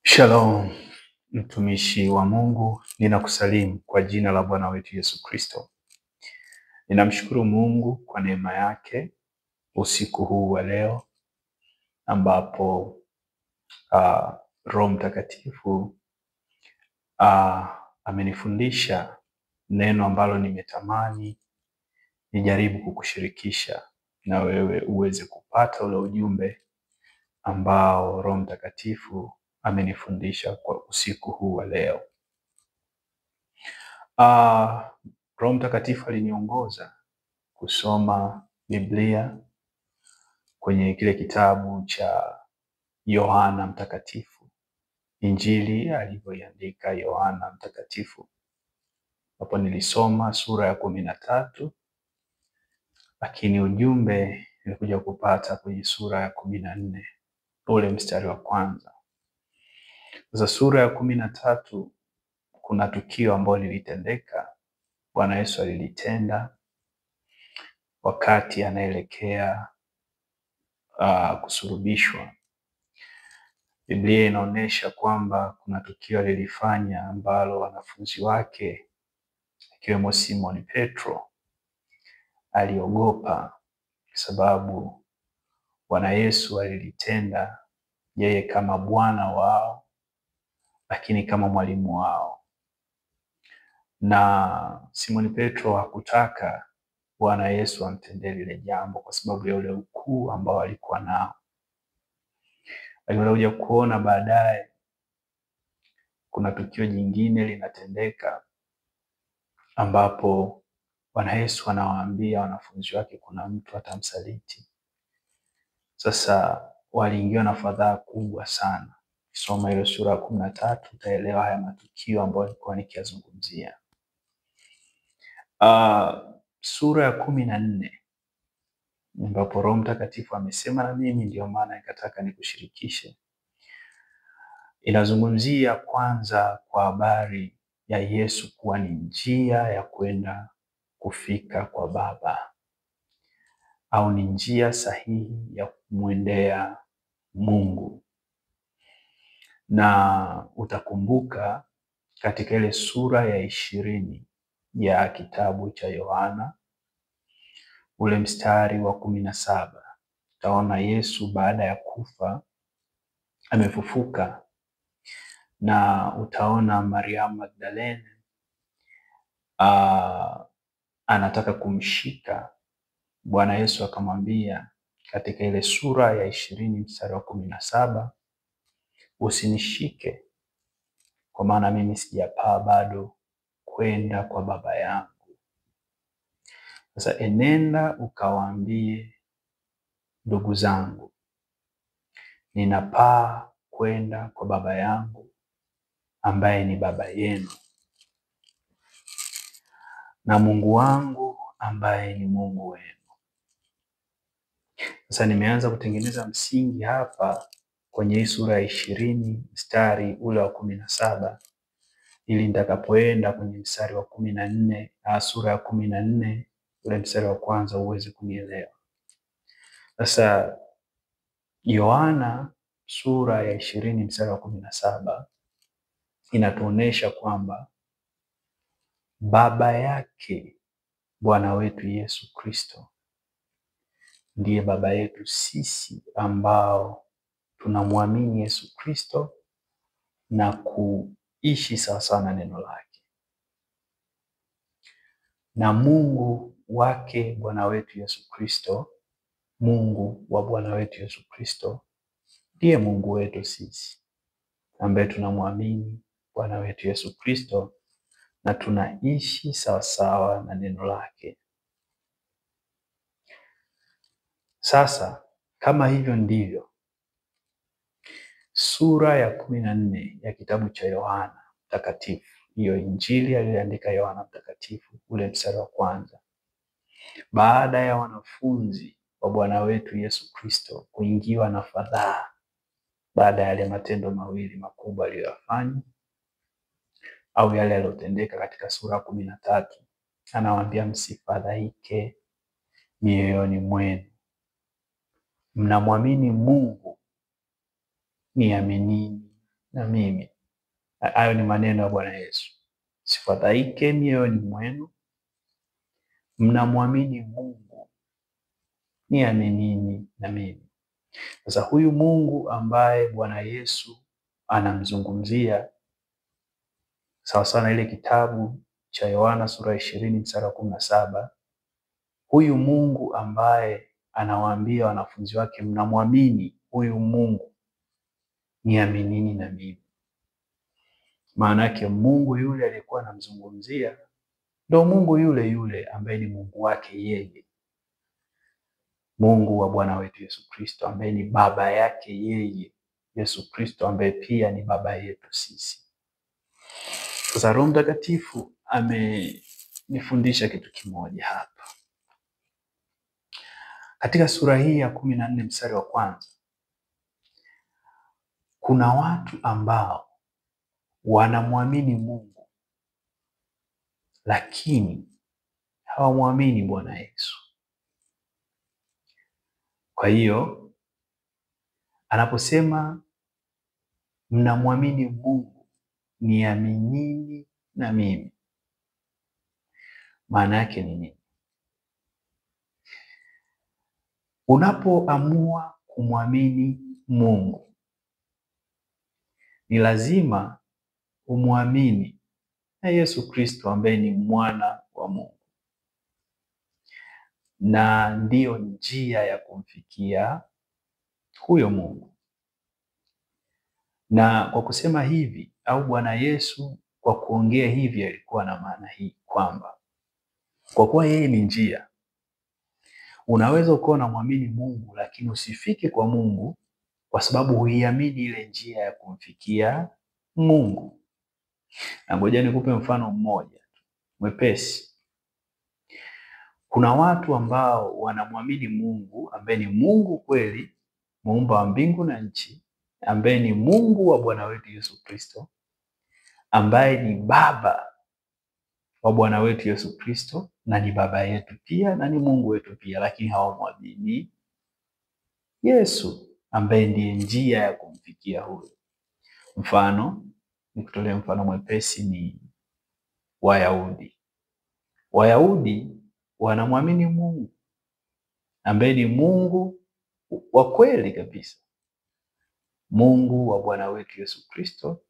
Shalom, mtumishi wa Mungu, ninakusalimu kwa jina la Bwana wetu Yesu Kristo. Ninamshukuru Mungu kwa neema yake usiku huu wa leo ambapo Roho Mtakatifu amenifundisha neno ambalo nimetamani nijaribu kukushirikisha na wewe uweze kupata ule ujumbe ambao Roho Mtakatifu amenifundisha kwa usiku huu wa leo. Roho Mtakatifu aliniongoza kusoma Biblia kwenye kile kitabu cha Yohana Mtakatifu, Injili alivyoiandika Yohana Mtakatifu. Hapo nilisoma sura ya 13, lakini ujumbe nilikuja kupata kwenye sura ya 14, ule mstari wa kwanza. Sasa sura ya 13 kuna tukio ambalo lilitendeka, Bwana Yesu alilitenda wakati anaelekea kusulubishwa. Biblia inaonyesha kwamba kuna tukio lilifanya ambalo wanafunzi wake akiwemo Simon Petro aliogopa, kwa sababu Bwana Yesu alilitenda yeye kama Bwana wao, lakini kama mwalimu wao. Na Simon Petro hakutaka Bwana Yesu amtendee lile jambo kwa sababu ya ule ukuu ambao alikuwa nao. Alikuja kuona baadaye kuna tukio jingine linatendeka ambapo Bwana Yesu anawaambia wanafunzi wake kuna mtu atamsaliti. Sasa waliingiwa na fadhaa kubwa sana. Soma ile sura ya 13 utaelewa haya matukio ambayo nilikuwa nikiyazungumzia. Sura ya 14 ambapo Roho Mtakatifu amesema na mimi, ndio maana nikataka nikushirikishe. Inazungumzia kwanza kwa habari ya Yesu kuwa ni njia ya kwenda kufika kwa Baba, au ni njia sahihi ya kumwendea Mungu. Na utakumbuka katika ile sura ya 20 ya kitabu cha Yohana, ule mstari wa 17, utaona Yesu baada ya kufa amefufuka, na utaona Mariamu Magdalene anataka kumshika Bwana Yesu, akamwambia katika ile sura ya 20 mstari wa 17, usinishike kwa maana mimi sijapaa bado kwenda kwa Baba yangu. Sasa enenda ukawaambie ndugu zangu, ninapaa kwenda kwa Baba yangu ambaye ni Baba yenu, na Mungu wangu ambaye ni Mungu wenu. Sasa nimeanza kutengeneza msingi hapa kwenye hii sura ya 20 mstari ule wa 17, ili nitakapoenda kwenye mstari wa 14 na sura ya 14 ule mstari wa kwanza uweze kunielewa. Sasa Yohana sura ya 20 mstari wa 17 inatuonesha kwamba baba yake Bwana wetu Yesu Kristo ndiye baba yetu sisi ambao tunamwamini Yesu Kristo na kuishi sawasawa na neno lake. Na Mungu wake Bwana wetu Yesu Kristo, Mungu wa Bwana wetu Yesu Kristo ndiye Mungu wetu sisi ambaye tunamwamini Bwana wetu Yesu Kristo na tunaishi sawasawa na neno lake. Sasa kama hivyo ndivyo, sura ya 14 ya kitabu cha Yohana Mtakatifu, hiyo Injili aliyoandika Yohana Mtakatifu, ule mstari wa kwanza, baada ya wanafunzi wa Bwana wetu Yesu Kristo kuingiwa na fadhaa baada ya yale matendo mawili makubwa aliyofanya, au yale yaliyotendeka katika sura ya 13, anawaambia msifadhaike mioyoni mwenu, mnamwamini Mungu, niaminini na mimi. Hayo ni maneno ya Bwana Yesu. Sifadhaike mioyoni mwenu, mnamwamini Mungu, niaminini na mimi. Sasa huyu Mungu ambaye Bwana Yesu anamzungumzia sawa sana ile kitabu cha Yohana sura 20 mstari wa 17, huyu Mungu ambaye anawaambia wanafunzi wake mnamwamini huyu Mungu, niaminini na mimi. Maana yake Mungu yule aliyekuwa anamzungumzia ndio Mungu yule yule ambaye ni Mungu wake yeye, Mungu wa Bwana wetu Yesu Kristo ambaye ni baba yake yeye, Yesu Kristo ambaye pia ni baba yetu sisi. Sasa Roho Mtakatifu amenifundisha kitu kimoja hapa. Katika sura hii ya 14 mstari wa kwanza, kuna watu ambao wanamwamini Mungu lakini hawamwamini Bwana Yesu. Kwa hiyo anaposema mnamwamini Mungu, niaminini na mimi, maana yake ni nini? Unapoamua kumwamini Mungu, ni lazima umwamini na Yesu Kristo ambaye ni mwana wa Mungu, na ndiyo njia ya kumfikia huyo Mungu. Na kwa kusema hivi, au Bwana Yesu kwa kuongea hivi, alikuwa na maana hii kwamba kwa kuwa yeye ni njia, unaweza ukawa unamwamini Mungu lakini usifike kwa Mungu kwa sababu huiamini ile njia ya kumfikia Mungu. Na ngoja nikupe mfano mmoja mwepesi. Kuna watu ambao wanamwamini Mungu ambaye ni Mungu kweli, muumba wa mbingu na nchi, ambaye ni Mungu wa Bwana wetu Yesu Kristo, ambaye ni baba wa Bwana wetu Yesu Kristo na ni baba yetu pia na ni Mungu wetu pia, lakini hawamwamini Yesu ambaye ndiye njia ya kumfikia huyo. Mfano, nikutolee mfano mwepesi, ni Wayahudi. Wayahudi wanamwamini Mungu ambaye ni Mungu wa kweli kabisa, Mungu wa Bwana wetu Yesu Kristo,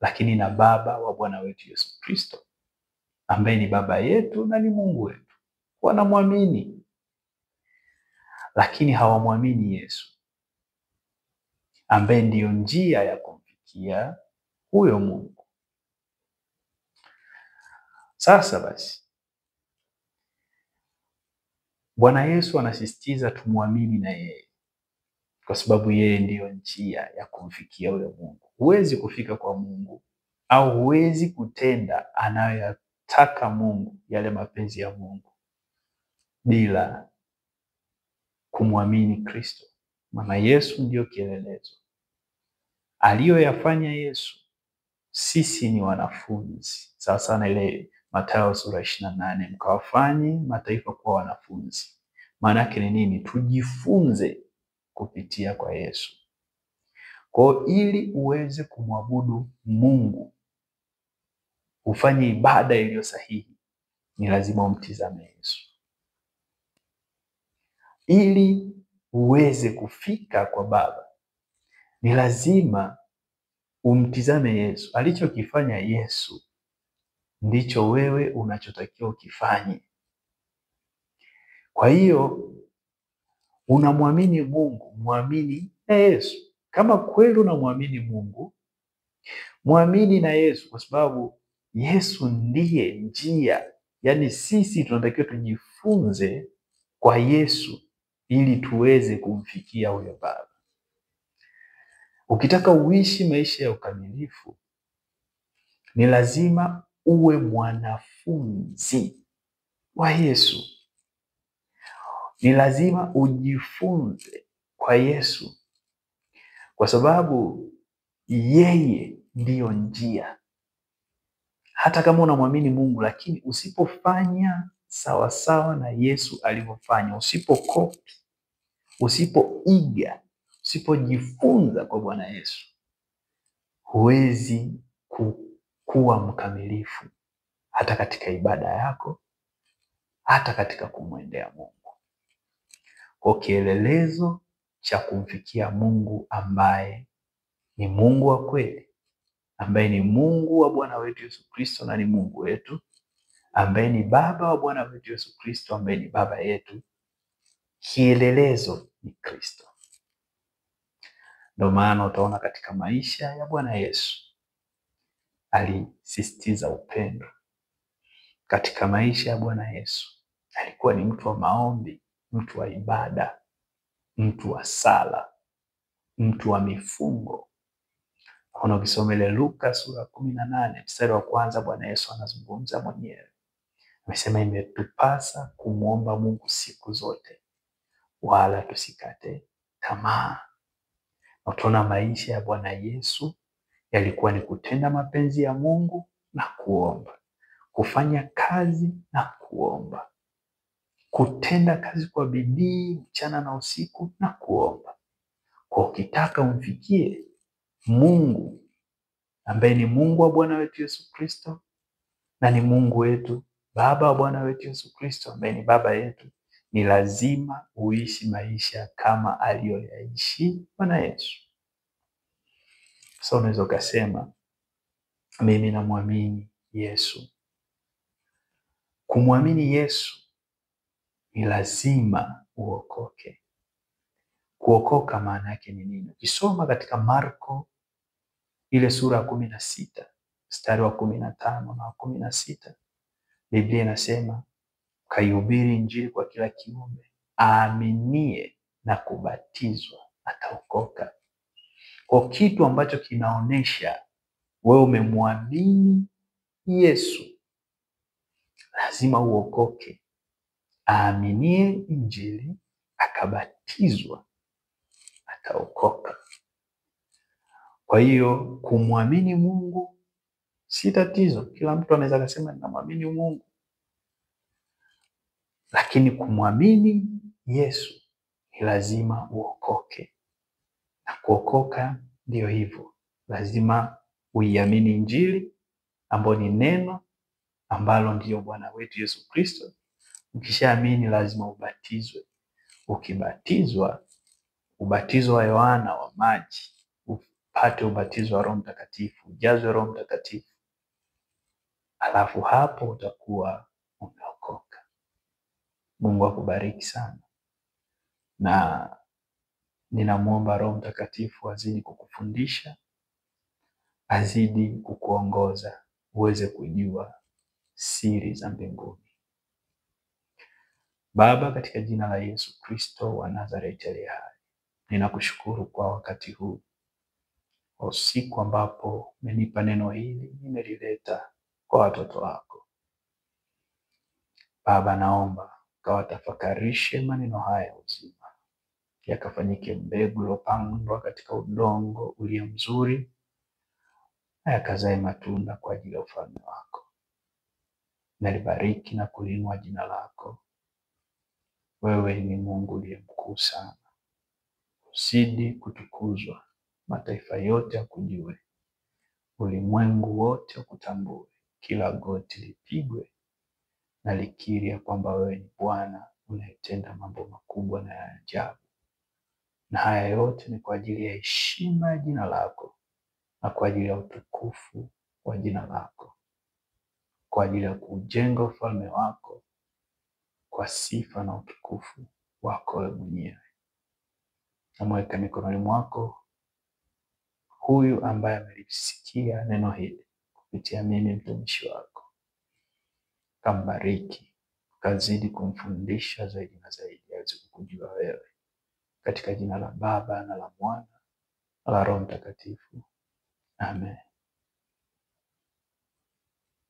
lakini na baba wa Bwana wetu Yesu Kristo ambaye ni baba yetu na ni Mungu wetu. Wanamwamini, lakini hawamwamini Yesu ambaye ndiyo njia ya kumfikia huyo Mungu. Sasa basi, Bwana Yesu anasisitiza tumwamini na yeye kwa sababu yeye ndiyo njia ya kumfikia huyo Mungu. Huwezi kufika kwa Mungu au huwezi kutenda anayoyataka Mungu, yale mapenzi ya Mungu, bila kumwamini Kristo. Maana Yesu ndiyo kielelezo. Aliyoyafanya Yesu, sisi ni wanafunzi. Sawa sana ile Mathayo sura 28, mkawafanye mataifa kuwa wanafunzi. Maana yake ni nini? Tujifunze kupitia kwa Yesu. Kwa ili uweze kumwabudu Mungu, ufanye ibada iliyo sahihi, ni lazima umtizame Yesu. Ili uweze kufika kwa Baba, ni lazima umtizame Yesu. Alichokifanya Yesu ndicho wewe unachotakiwa ukifanye. Kwa hiyo unamwamini Mungu, mwamini na Yesu. Kama kweli unamwamini Mungu, mwamini na Yesu, kwa sababu Yesu ndiye njia. Yaani sisi tunatakiwa tujifunze kwa Yesu ili tuweze kumfikia huyo Baba. Ukitaka uishi maisha ya ukamilifu, ni lazima uwe mwanafunzi wa Yesu. Ni lazima ujifunze kwa Yesu, kwa sababu yeye ndiyo njia. Hata kama unamwamini Mungu, lakini usipofanya sawasawa na Yesu alivyofanya, usipokopi, usipoiga, usipojifunza kwa Bwana Yesu, huwezi kuwa mkamilifu hata katika ibada yako, hata katika kumwendea Mungu. Kwa kielelezo cha kumfikia Mungu ambaye ni Mungu wa kweli, ambaye ni Mungu wa Bwana wetu Yesu Kristo na ni Mungu wetu, ambaye ni Baba wa Bwana wetu Yesu Kristo, ambaye ni Baba yetu, kielelezo ni Kristo. Ndio maana utaona katika maisha ya Bwana Yesu alisisitiza upendo. Katika maisha ya Bwana Yesu alikuwa ni mtu wa maombi, mtu wa ibada, mtu wa sala, mtu wa mifungo. Kuna ukisoma ile Luka sura 18 mstari wa kwanza, Bwana Yesu anazungumza mwenyewe. Amesema imetupasa kumwomba Mungu siku zote wala tusikate tamaa. Utaona maisha ya Bwana Yesu yalikuwa ni kutenda mapenzi ya Mungu na kuomba, kufanya kazi na kuomba, kutenda kazi kwa bidii mchana na usiku na kuomba. Kwa ukitaka umfikie Mungu ambaye ni Mungu wa Bwana wetu Yesu Kristo na ni Mungu wetu, Baba wa Bwana wetu Yesu Kristo ambaye ni Baba yetu, ni lazima uishi maisha kama aliyoyaishi Bwana Yesu. Sasa unaweza ukasema mimi namwamini Yesu. Kumwamini Yesu ni lazima uokoke. Kuokoka maana yake ni nini? Ukisoma katika Marko ile sura ya 16 mstari wa 15 na 16, Biblia inasema kaihubiri Injili kwa kila kiumbe, aaminie na kubatizwa ataokoka. Kwa kitu ambacho kinaonesha wewe umemwamini Yesu, lazima uokoke. Aaminie Injili akabatizwa ataokoka. Kwa hiyo kumwamini Mungu si tatizo. Kila mtu anaweza kusema ninamwamini Mungu. Lakini kumwamini Yesu ni lazima uokoke. Na kuokoka ndio hivyo. Lazima uiamini Injili ambayo ni neno ambalo ndio Bwana wetu Yesu Kristo. Ukishaamini lazima ubatizwe. Ukibatizwa, ubatizo wa Yohana wa maji, upate ubatizo wa Roho Mtakatifu, ujazwe Roho Mtakatifu. Alafu hapo utakuwa umeokoka. Mungu akubariki sana. Na ninamwomba Roho Mtakatifu azidi kukufundisha, azidi kukuongoza, uweze kujua siri za mbinguni. Baba, katika jina la Yesu Kristo wa Nazareti aliye hai, ninakushukuru kwa wakati huu, kwa usiku ambapo umenipa neno hili, nimelileta kwa watoto wako. Baba, naomba ukawatafakarishe maneno haya uzima, yakafanyike mbegu iliyopandwa katika udongo ulio mzuri, na yakazae matunda kwa ajili ya ufalme wako. Nalibariki na kulinua jina lako. Wewe ni Mungu uliye mkuu sana. Uzidi kutukuzwa, mataifa yote yakujue, ulimwengu wote ukutambue, kila goti lipigwe na likiri ya kwamba wewe ni Bwana unayetenda mambo makubwa na ya ajabu. Na haya yote ni kwa ajili ya heshima ya jina lako na kwa ajili ya utukufu wa jina lako, kwa ajili ya kujenga ufalme wako kwa sifa na utukufu wako wewe mwenyewe. Namweka mikononi mwako huyu ambaye amelisikia neno hili kupitia mimi mtumishi wako. Kambariki, kazidi kumfundisha zaidi na zaidi aweze kukujua wewe, katika jina la Baba na la Mwana na la Roho Mtakatifu. Amen.